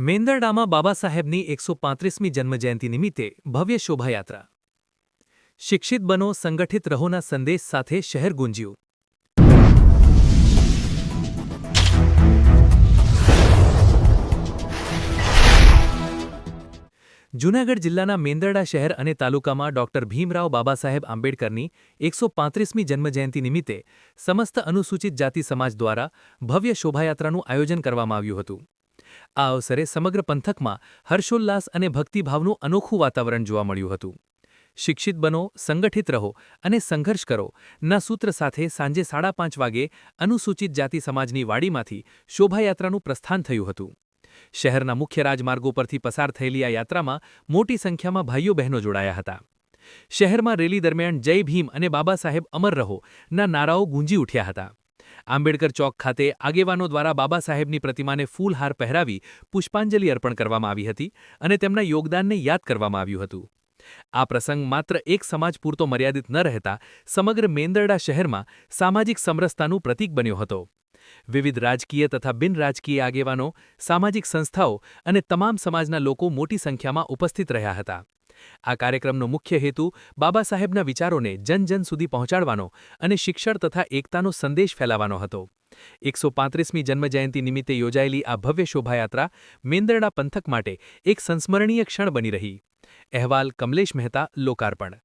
મેંદરડામાં બાબા સાહેબની 135મી જન્મજયંતિ નિમિત્તે ભવ્ય શોભાયાત્રા. શિક્ષિત બનો, સંગઠિત રહોના સંદેશ સાથે શહેર ગુંજ્યું. જૂનાગઢ જિલ્લાના મેંદરડા શહેર અને તાલુકામાં ડોક્ટર ભીમરાવ બાબાસાહેબ આંબેડકરની 135મી જન્મજયંતિ નિમિત્તે સમસ્ત અનુસૂચિત જાતિ સમાજ દ્વારા ભવ્ય શોભાયાત્રાનું આયોજન કરવામાં આવ્યું હતું. આ અવસરે સમગ્ર પંથકમાં હર્ષોલ્લાસ અને ભક્તિભાવનું અનોખું વાતાવરણ જોવા મળ્યું હતું. શિક્ષિત બનો, સંગઠિત રહો અને સંઘર્ષ કરો ના સૂત્ર સાથે સાંજે 5:30 વાગે અનુસૂચિત જાતિ સમાજની વાડીમાંથી શોભાયાત્રાનું પ્રસ્થાન થયું હતું. શહેરના મુખ્ય રાજમાર્ગો પરથી પસાર થયેલી આ યાત્રામાં મોટી સંખ્યામાં ભાઈઓ બહેનો જોડાયા હતા. શહેરમાં રેલી દરમિયાન જય ભીમ અને બાબા સાહેબ અમર રહો ના નારાઓ ગુંજી ઉઠ્યા હતા. આંબેડકર ચોક ખાતે આગેવાનો દ્વારા બાબા સાહેબની પ્રતિમાને ફૂલહાર પહેરાવી પુષ્પાંજલિ અર્પણ કરવામાં આવી હતી અને તેમના યોગદાનને યાદ કરવામાં આવ્યું હતું. આ પ્રસંગ માત્ર એક સમાજ પૂરતો મર્યાદિત ન રહેતા સમગ્ર મેંદરડા શહેરમાં સામાજિક સમરસતાનું પ્રતીક બન્યો હતો. વિવિધ રાજકીય તથા બિનરાજકીય આગેવાનો, સામાજિક સંસ્થાઓ અને તમામ સમાજના લોકો મોટી સંખ્યામાં ઉપસ્થિત રહ્યા હતા. આ કાર્યક્રમનો મુખ્ય હેતુ બાબા સાહેબના વિચારોને જન સુધી પહોંચાડવાનો અને શિક્ષણ તથા એકતાનો સંદેશ ફેલાવવાનો હતો. 135મી જન્મજયંતિ નિમિત્તે યોજાયેલી આ ભવ્ય શોભાયાત્રા મેંદરડા પંથક માટે એક સંસ્મરણીય ક્ષણ બની રહી. અહેવાલ કમલેશ મહેતા, લોકાર્પણ.